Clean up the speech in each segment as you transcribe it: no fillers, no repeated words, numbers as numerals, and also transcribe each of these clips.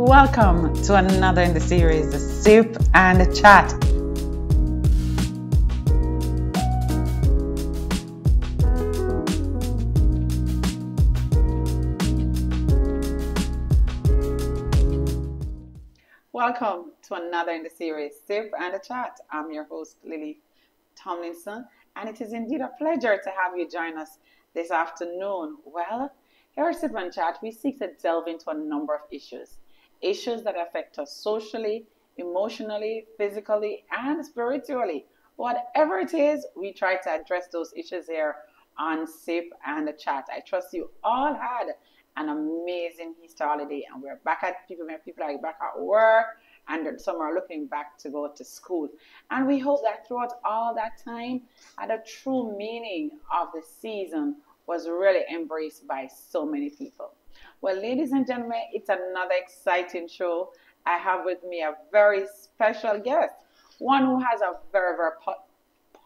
Welcome to another in the series, The Sip and the Chat. Welcome to another in the series, Sip and the Chat. I'm your host, Lily Tomlinson, and it is indeed a pleasure to have you join us this afternoon. Well, here at Sip and Chat, we seek to delve into a number of issues that affect us socially, emotionally, physically, and spiritually. Whatever it is, we try to address those issues here on Sip and the Chat. I trust you all had an amazing Easter holiday, and we're back at people are back at work, and some are looking back to go to school. And we hope that throughout all that time, the true meaning of the season was really embraced by so many people. Well, ladies and gentlemen, it's another exciting show. I have with me a very special guest, one who has a very, very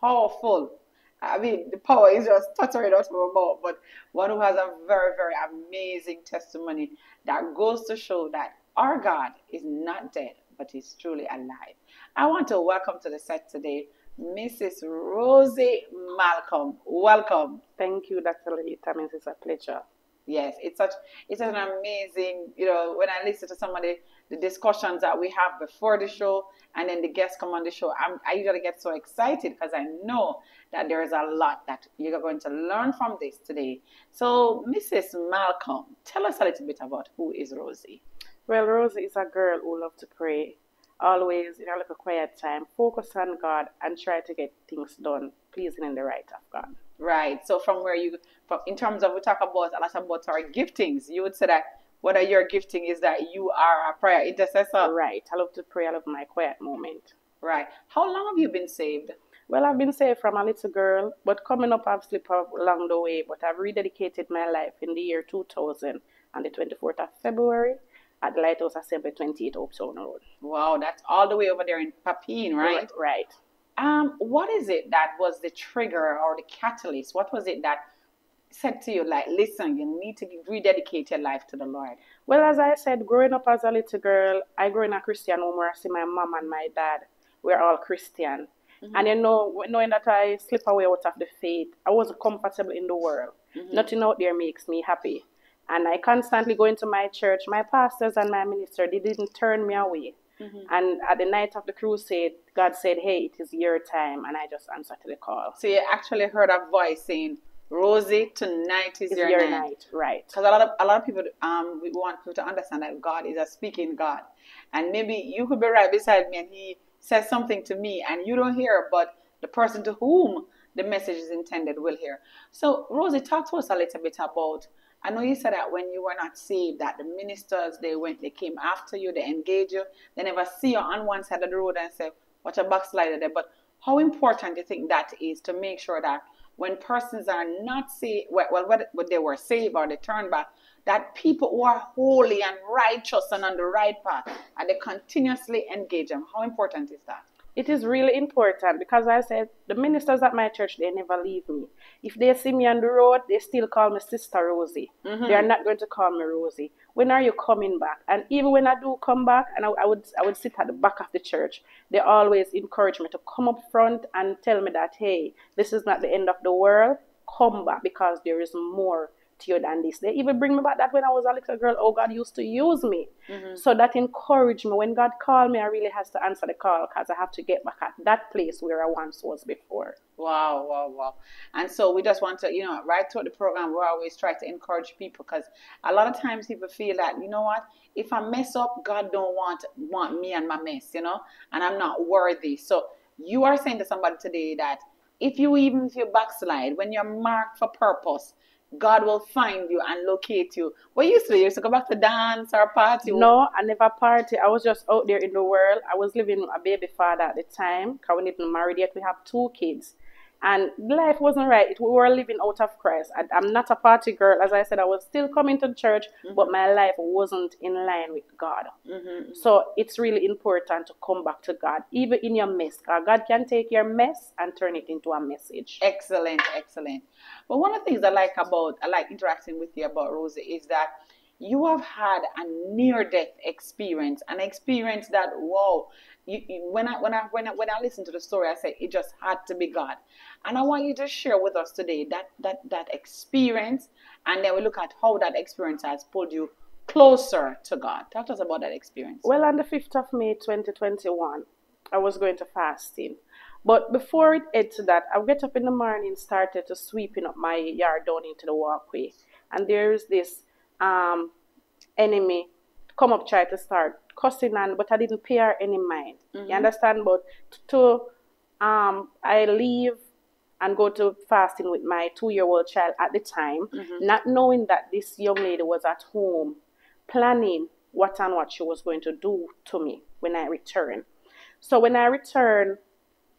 powerful, the power is just stuttering out of my mouth, but one who has a very, very amazing testimony that goes to show that our God is not dead, but he's truly alive. I want to welcome to the set today Mrs. Rosie Malcom. Welcome. Thank you, Dr. Lee. It's a pleasure. Yes, it's an amazing, when I listen to some of the discussions that we have before the show and then the guests come on the show, I usually get so excited because I know that there is a lot that you're going to learn from this today. So, Mrs. Malcom, tell us a little bit about who is Rosie. Well, Rosie is a girl who loves to pray, always in a little quiet time, focus on God and try to get things done, pleasing in the right of God. Right. So in terms of, we talk about a lot about our giftings, you would say that what are your gifting is that you are a prayer intercessor. Right. I love to pray. I love my quiet moment. Right. How long have you been saved? Well, I've been saved from a little girl, but coming up, I've slipped up along the way. But I've rededicated my life in the year 2000 on the 24th of February at the Lighthouse Assembly, 28 Uptown Road. Wow, that's all the way over there in Papine, right? Right. What is it that was the trigger or the catalyst? What was it that said to you, like, listen, you need to rededicate your life to the Lord? Well, as I said, growing up as a little girl, I grew in a Christian home where I see my mom and my dad. We're all Christian. Mm-hmm. And knowing that I slip away out of the faith, I wasn't comfortable in the world. Mm-hmm. Nothing out there makes me happy. And I constantly go into my church. My pastors and my minister, they didn't turn me away. Mm-hmm. And at the night of the crusade, God said, hey, it is your time. And I just answered to the call. So you actually heard a voice saying, Rosie, tonight is your night. Right. Because a lot of people, we want people to understand that God is a speaking God. And maybe you could be right beside me and he says something to me and you don't hear, but the person to whom the message is intended will hear. So Rosie, talk to us a little bit about, I know you said that when you were not saved, that the ministers, they came after you, they engaged you, they never see you on one side of the road and say, what a backslider there. But how important do you think that is to make sure that when persons are not saved, whether they were saved or they turned back, that people who are holy and righteous and on the right path, and they continuously engage them? How important is that? It is really important because I said the ministers at my church, they never leave me. If they see me on the road, they still call me Sister Rosie. Mm-hmm. They are not going to call me Rosie. When are you coming back? And even when I do come back, and I would sit at the back of the church, they always encourage me to come up front and tell me that, hey, this is not the end of the world. Come back because there is more to you than this. They even bring me back that when I was a little girl, oh, God used to use me. Mm-hmm. So that encouraged me. When God called me, I really has to answer the call because I have to get back at that place where I once was before. Wow. And so we just want to, right through the program, we always try to encourage people because a lot of times people feel that, you know what, if I mess up, God don't want me and my mess, and I'm not worthy. So you are saying to somebody today that if you backslide, when you're marked for purpose, God will find you and locate you. What you used to go back to dance or party? No, I never party. I was just out there in the world. I was living with a baby father at the time because we didn't married yet. We have 2 kids. And life wasn't right. We were living out of Christ. I'm not a party girl. As I said, I was still coming to church, mm-hmm. but my life wasn't in line with God. Mm-hmm. So it's really important to come back to God, even in your mess. God can take your mess and turn it into a message. Excellent. But one of the things I like interacting with you about Rosie is that you have had a near-death experience, an experience that, wow, when I listen to the story, I say it just had to be God. And I want you to share with us today that experience, and then we look at how that experience has pulled you closer to God. Talk to us about that experience. Well, on the 5th of May 2021, I was going to fasting. But before it got to that, I get up in the morning, started to sweeping up my yard down into the walkway. And there's this enemy come up, try to start cussing, and but I didn't pay her any mind. You understand? But to I leave and go to fasting with my 2-year-old child at the time, not knowing that this young lady was at home planning what and what she was going to do to me when I return. So when I return,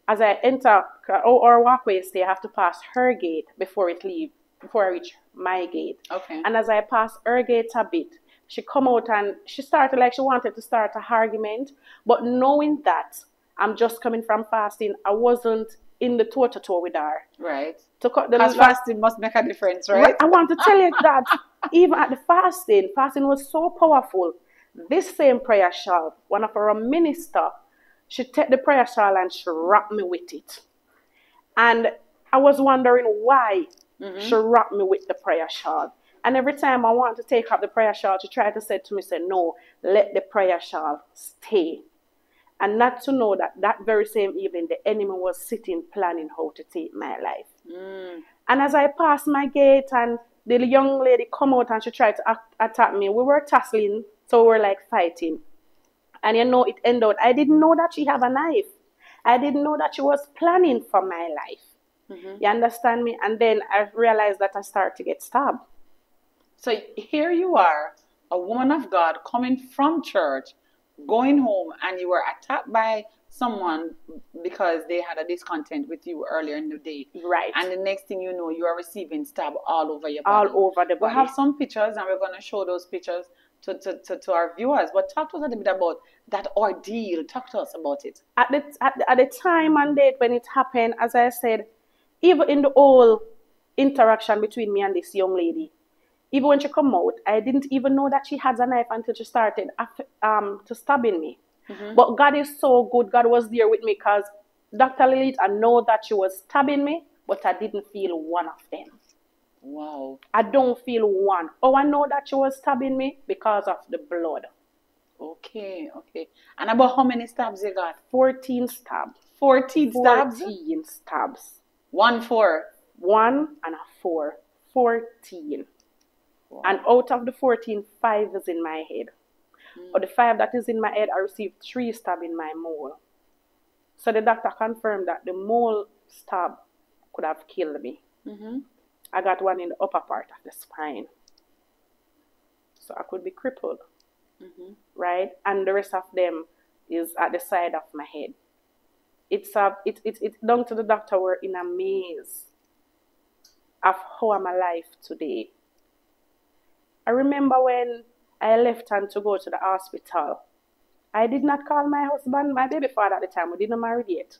as I enter our walkway stay, I have to pass her gate before I reach my gate. Okay. And as I pass her gate a bit, she come out and she started like she wanted to start an argument. But knowing that I'm just coming from fasting, I wasn't in the toe-to-toe with her. Right. Because fasting must make a difference, right? I want to tell you that even at the fasting was so powerful. This same prayer shawl, one of our minister, she take the prayer shawl and she wrapped me with it. And I was wondering why she wrapped me with the prayer shawl. And every time I want to take up the prayer shawl, she tried to say to me, no, let the prayer shawl stay. And not to know that very same evening, the enemy was sitting planning how to take my life. And as I passed my gate and the young lady come out and she tried to attack me, we were tussling, so we were like fighting. And it ended out. I didn't know that she had a knife. I didn't know that she was planning for my life. You understand me? And then I realized that I started to get stabbed. So here you are, a woman of God coming from church, going home, and you were attacked by someone because they had a discontent with you earlier in the day. Right. And the next thing you know, you are receiving stab all over your body. All over the body. We have some pictures, and we're going to show those pictures to our viewers. But talk to us a little bit about that ordeal. Talk to us about it. At the time and date when it happened, as I said, even in the whole interaction between me and this young lady, even when she come out, I didn't even know that she had a knife until she started to stabbing me. But God is so good. God was there with me because Dr. Lilith, I know that she was stabbing me, but I didn't feel one of them. Wow. I don't feel one. Oh, I know that she was stabbing me because of the blood. Okay. And about how many stabs you got? 14 stabs. 14 stabs? 14 stabs. 1, 4. 1 and a 4. 14. Wow. And out of the 14, 5 is in my head. Or the 5 that is in my head, I received 3 stabs in my mole. So the doctor confirmed that the mole stab could have killed me. I got one in the upper part of the spine. So I could be crippled. Right? And the rest of them is at the side of my head. It's down to the doctor. We're in a maze of how I'm alive today. I remember when I left and to go to the hospital, I did not call my husband, my baby father at the time. We didn't marry yet.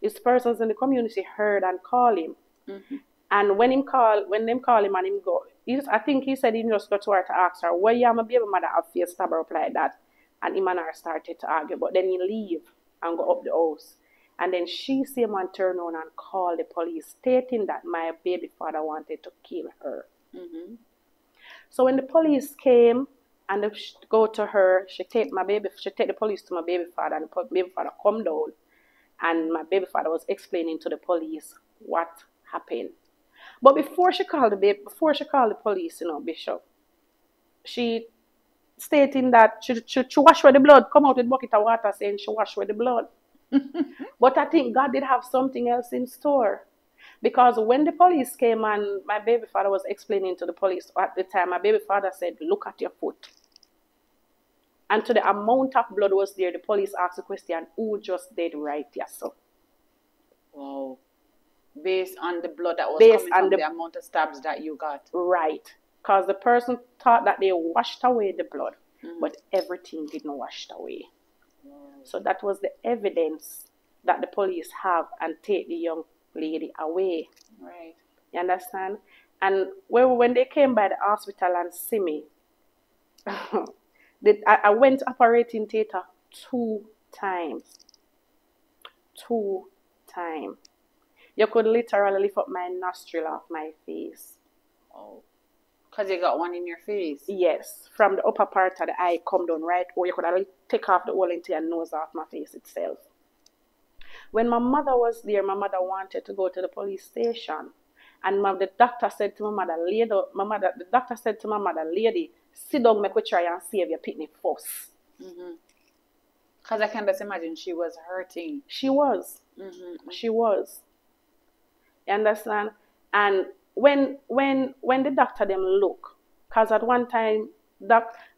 His persons in the community heard and called him. And when them call him and him go, I think he said he just got to her to ask her, why you my baby mother have face stab her up like that? And him and her started to argue. But then he leave and go up the house. And then she see him and turn around and call the police, stating that my baby father wanted to kill her. So when the police came and they go to her, she take the police to my baby father, and the baby father come down, and my baby father was explaining to the police what happened. But before she called the police, Bishop, she stating that she wash away the blood, come out with bucket of water saying she wash away the blood. But I think God did have something else in store. Because when the police came and my baby father was explaining to the police at the time, my baby father said, look at your foot. And to the amount of blood was there, the police asked the question, who just did right here, so? Wow. Based on the blood that was coming from the amount of stabs that you got. Right. Because the person thought that they washed away the blood, but everything didn't wash away. Wow. So that was the evidence that the police have and take the young lady away. Right. You understand? And when they came by the hospital and see me, I went to operating theater 2 times. 2 times. You could literally lift up my nostril off my face. Oh, because you got one in your face. Yes, from the upper part of the eye come down right, or you could take off the whole entire nose off my face itself. When my mother was there, my mother wanted to go to the police station. And the doctor said to my mother, the doctor said to my mother, lady, sit down, make we try and save your picnic first. Because I can just imagine she was hurting. She was. She was. You understand? And when the doctor them look, because at one time,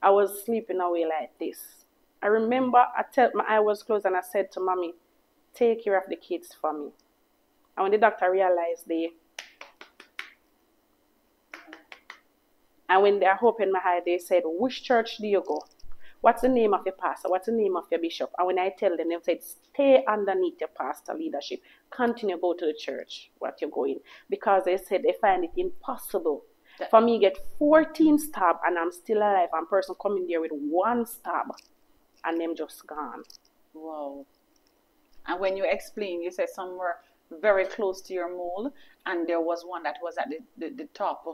I was sleeping away like this. I remember my eye was closed and I said to mommy, take care of the kids for me. And when the doctor realized and when they opened my eye, they said, which church do you go? What's the name of your pastor? What's the name of your bishop? And when I tell them, they said, stay underneath your pastor leadership. Continue to go to the church, what you're going. Because they said they find it impossible for me to get 14 stab and I'm still alive. And person coming there with 1 stab and them just gone. Wow. And when you explain, you said some were very close to your mole and there was one that was at the top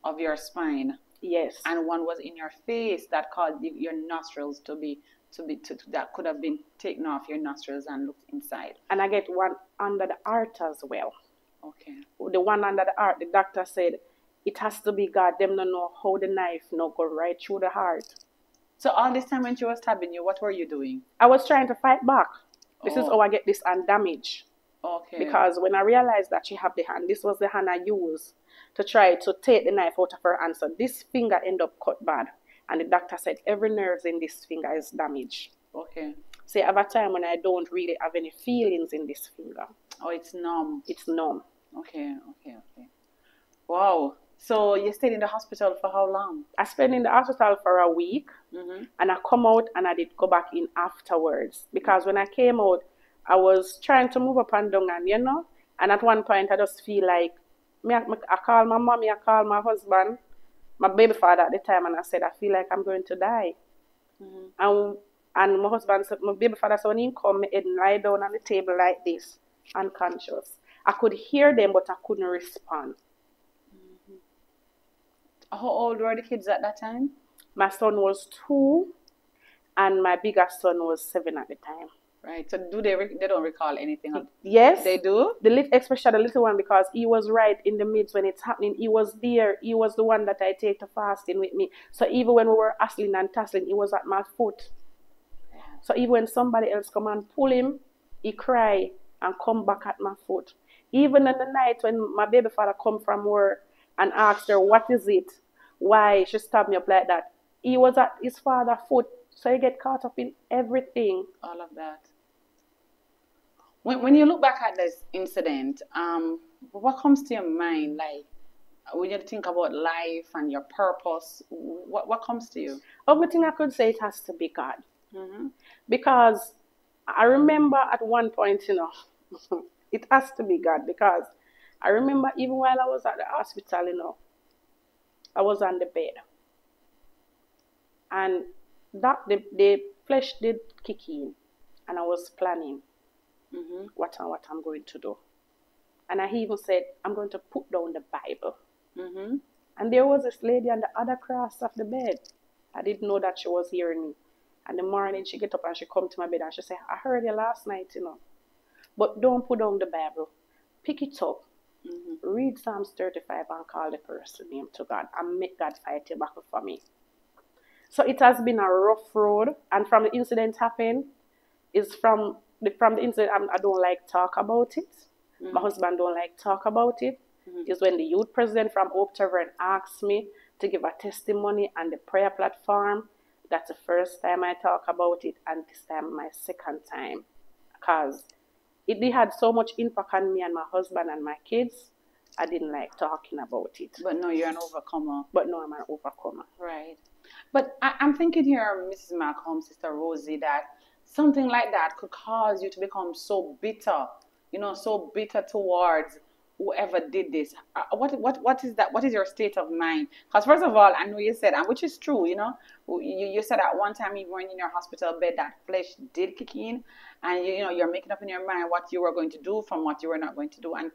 of your spine. Yes. And one was in your face that caused your nostrils that could have been taken off your nostrils and looked inside. And I get one under the heart as well. Okay. The one under the heart, the doctor said, it has to be God. Them don't know how the knife no go right through the heart. So all this time when she was stabbing you, what were you doing? I was trying to fight back. This is how I get this hand damage. Okay. Because when I realized that she had the hand, this was the hand I used to try to take the knife out of her hand. So this finger ended up cut bad. And the doctor said every nerve in this finger is damaged. Okay. So I have a time when I don't really have any feelings in this finger. Oh, it's numb. It's numb. Okay. Wow. So you stayed in the hospital for how long? I spent in the hospital for a week. And I come out and I did go back in afterwards. Because when I came out, I was trying to move up and down and at one point I just feel like I call my mommy, I call my husband, my baby father at the time, and I said, I feel like I'm going to die. And my husband said, my baby father said, when he come, he lie down on the table like this, unconscious. I could hear them, but I couldn't respond. How old were the kids at that time? My son was 2, and my bigger son was 7 at the time. Right. So do they don't recall anything? Yes. They do? Especially the little one, because he was right in the midst when it's happening. He was there. He was the one that I take to fasting with me. So even when we were hustling and tussling, he was at my foot. Yeah. So even when somebody else come and pull him, he cry and come back at my foot. Even in the night when my baby father come from work and asked her, what is it? Why she stabbed me up like that? He was at his father's foot. So you get caught up in everything. All of that. When you look back at this incident, what comes to your mind? Like, when you think about life and your purpose, what comes to you? Only thing I could say, it has to be God. Because I remember at one point, it has to be God. Because I remember even while I was at the hospital, I was on the bed. And that the flesh did kick in. And I was planning what I'm going to do. And I even said, I'm going to put down the Bible. And there was this lady on the other cross of the bed. I didn't know that she was hearing me. And the morning she get up and she come to my bed and she said, I heard you last night, But don't put down the Bible. Pick it up. Read Psalms 35 and call the person name to God. And make God fight your battle for me. So it has been a rough road. And from the incident happened, from the incident, I don't like talk about it. My husband don't like talk about it. Is when the youth president from Hope Tavern asked me to give a testimony on the prayer platform. That's the first time I talk about it, and this time my second time. Because it had so much impact on me and my husband and my kids, I didn't like talking about it. But no, you're an overcomer. But no, I'm an overcomer. Right. But I'm thinking here, Mrs. Malcom, Sister Rosie, that something like that could cause you to become so bitter, so bitter towards whoever did this, what is that? What is your state of mind? Because first of all, I know you said, and which is true, you said at one time, even when in your hospital bed, that flesh did kick in, and you're making up in your mind what you were going to do from what you were not going to do, and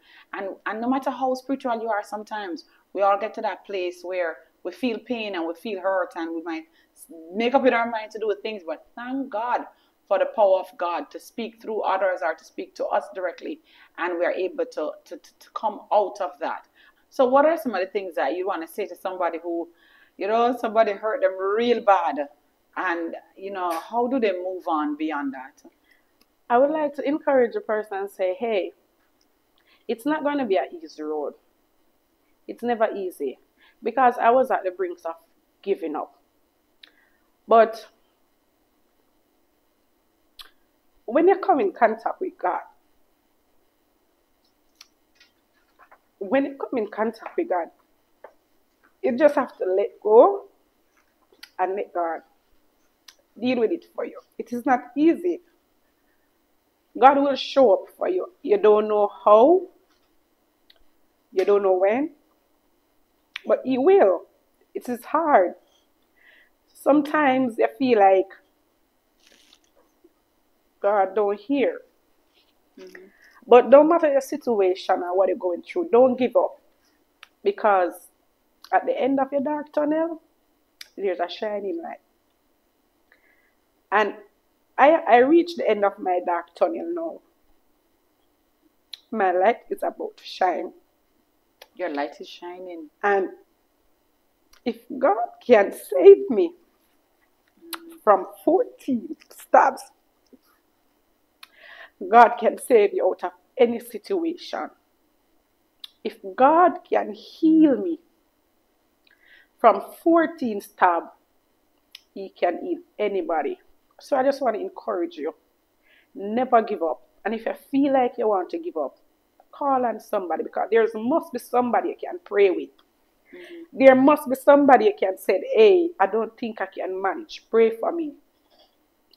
no matter how spiritual you are, sometimes we all get to that place where we feel pain and we feel hurt, and we might make up in our mind to do things, but thank God for the power of God to speak through others or to speak to us directly, and we're able to come out of that. So, what are some of the things that you want to say to somebody who, somebody hurt them real bad, and how do they move on beyond that? I would like to encourage a person and say, hey, it's not going to be an easy road. It's never easy, because I was at the brink of giving up. But when you come in contact with God, you just have to let go and let God deal with it for you. It is not easy. God will show up for you. You don't know how, you don't know when, but He will. It is hard. Sometimes you feel like God don't hear. Mm-hmm. But no matter your situation or what you're going through, don't give up. Because at the end of your dark tunnel, there's a shining light. And I reached the end of my dark tunnel now. My light is about to shine. Your light is shining. And if God can save me from 14 stabs, God can save you out of any situation. If God can heal me from 14 stabs, He can heal anybody. So I just want to encourage you. Never give up. And if you feel like you want to give up, call on somebody, because there must be somebody you can pray with. Mm-hmm. There must be somebody you can say, hey, I don't think I can manage. Pray for me.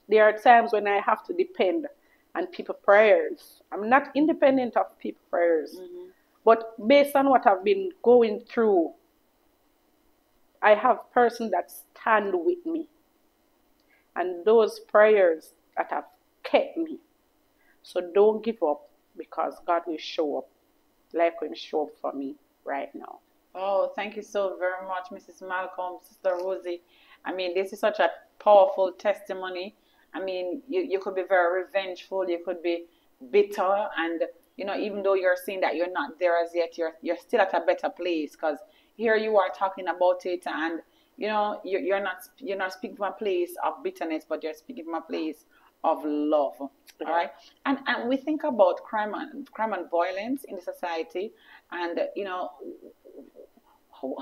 There are times when I have to depend on people's prayers. I'm not independent of people's prayers. Mm-hmm. But based on what I've been going through, I have persons that stand with me. And those prayers that have kept me. So don't give up, because God will show up like He will show up for me right now. Oh, thank you so very much, Mrs. Malcom, Sister Rosie. I mean, this is such a powerful testimony. I mean, you could be very revengeful, you could be bitter, and even though you're saying that you're not there as yet, you're still at a better place, because here you are talking about it, and you're not speaking from a place of bitterness, but you're speaking from a place of love. All right, and we think about crime and violence in the society, and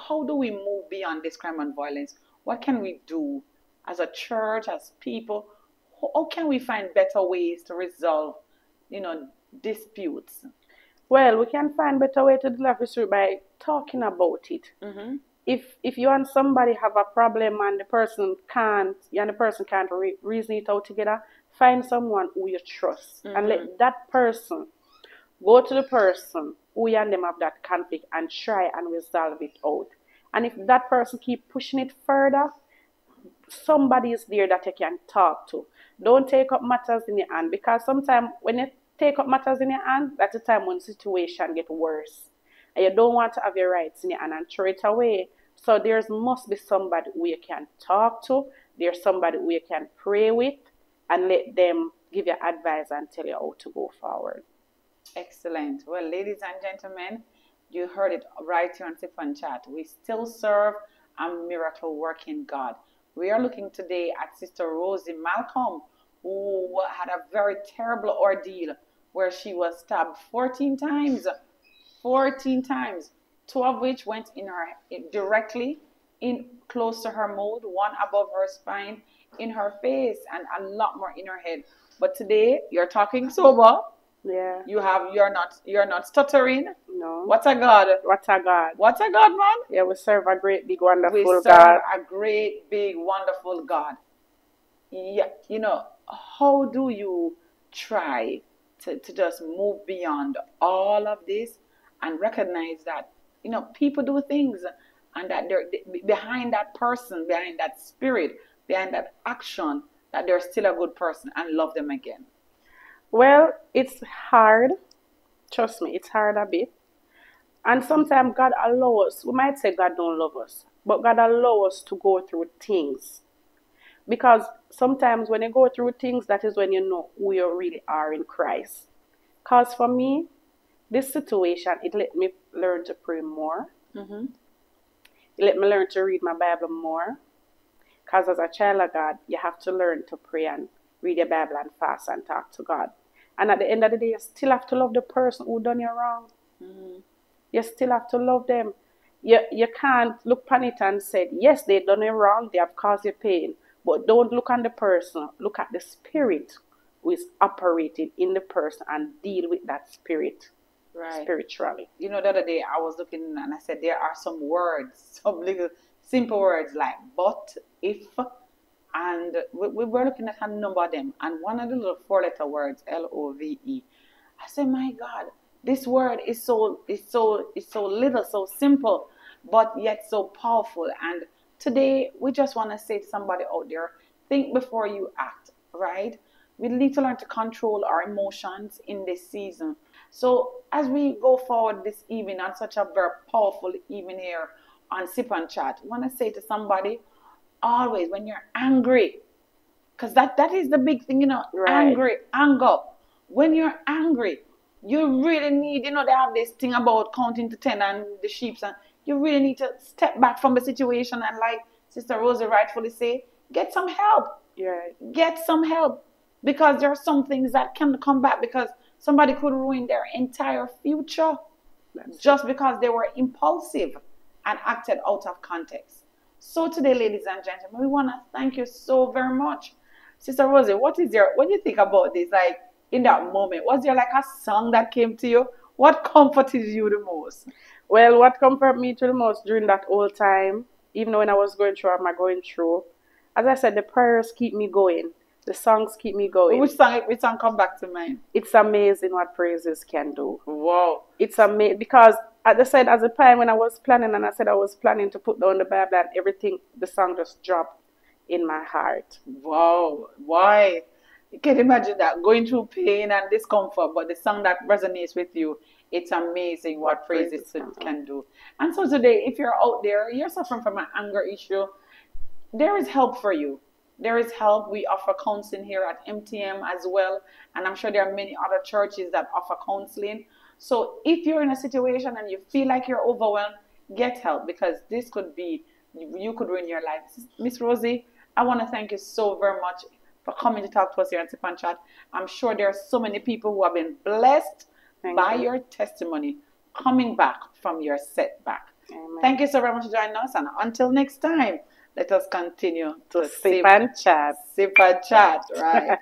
how do we move beyond this crime and violence? What can we do as a church, as people? How can we find better ways to resolve, disputes? Well, we can find better way to resolve issue by talking about it. Mm-hmm. If you and somebody have a problem and the person can't reason it out together, find someone who you trust, mm-hmm. and let that person go to the person who you and them have that conflict and try and resolve it out. And if that person keep pushing it further, somebody is there that you can talk to. Don't take up matters in your hand, because sometimes when you take up matters in your hand, that's the time when the situation gets worse. And you don't want to have your rights in your hand and throw it away. So there must be somebody who you can talk to. There's somebody who you can pray with, and let them give you advice and tell you how to go forward. Excellent. Well, ladies and gentlemen, you heard it right here on Sip and Chat. We still serve a miracle working God. We are looking today at Sister Rosie Malcom, who had a very terrible ordeal where she was stabbed 14 times. 14 times, 2 of which went directly in close to her mouth, 1 above her spine, in her face, and a lot more in her head. But today you're talking sober. Yeah. You're not stuttering. No. What a God. What a God. What a God, man. Yeah, we serve a great big wonderful God. We serve a great big wonderful God. Yeah, how do you try to just move beyond all of this and recognize that, people do things, and that they're behind that person, behind that spirit, behind that action, that they're still a good person, and love them again. Well, it's hard. Trust me, it's hard a bit. And sometimes God allows us, we might say God don't love us, but God allows us to go through things. Because sometimes when you go through things, that is when you know who you really are in Christ. Because for me, this situation, it let me learn to pray more. Mm-hmm. It let me learn to read my Bible more. Because as a child of God, you have to learn to pray and read your Bible and fast and talk to God. And at the end of the day, you still have to love the person who done you wrong. Mm-hmm. You still have to love them. You can't look upon it and say, yes, they done you wrong, they have caused you pain. But don't look on the person. Look at the spirit who is operating in the person and deal with that spirit spiritually. The other day I was looking and I said there are some words, some little simple words like but, if, and we were looking at a number of them. And one of the little four-letter words, LOVE. I said, my God, this word is so little, so simple, but yet so powerful. And today we just want to say to somebody out there, think before you act, right? We need to learn to control our emotions in this season. So as we go forward this evening on such a very powerful evening here on Sip and Chat, I want to say to somebody, always when you're angry, because that is the big thing, Right. anger. When you're angry, you really need, they have this thing about counting to 10 and the sheep, and you really need to step back from the situation and, like Sister Rosie rightfully say, get some help. Yeah. Get some help, because there are some things that can come back, because somebody could ruin their entire future just because they were impulsive and acted out of context. So today, ladies and gentlemen, we want to thank you so very much. Sister Rosie, when you think about this, like in that moment, was there like a song that came to you? What comforted you the most? Well, what comforted me to the most during that whole time, even when I was going through what I'm going through, as I said, the prayers keep me going. The songs keep me going. Which song come back to mind? It's amazing what praises can do. Wow. It's amazing because at the time when I was planning, and I said I was planning to put down the Bible and everything, the song just dropped in my heart. Wow. Why? You can imagine that, going through pain and discomfort, but the song that resonates with you, it's amazing what praises can do. And so today, if you're out there, you're suffering from an anger issue, there is help for you. There is help. We offer counseling here at MTM as well. And I'm sure there are many other churches that offer counseling. So if you're in a situation and you feel like you're overwhelmed, get help, because this could be, you could ruin your life. Miss Rosie, I want to thank you so very much for coming to talk to us here on Sip and Chat. I'm sure there are so many people who have been blessed by your testimony coming back from your setback. Amen. Thank you so very much for joining us. And until next time, let us continue to Sip and chat. Sip and chat, right?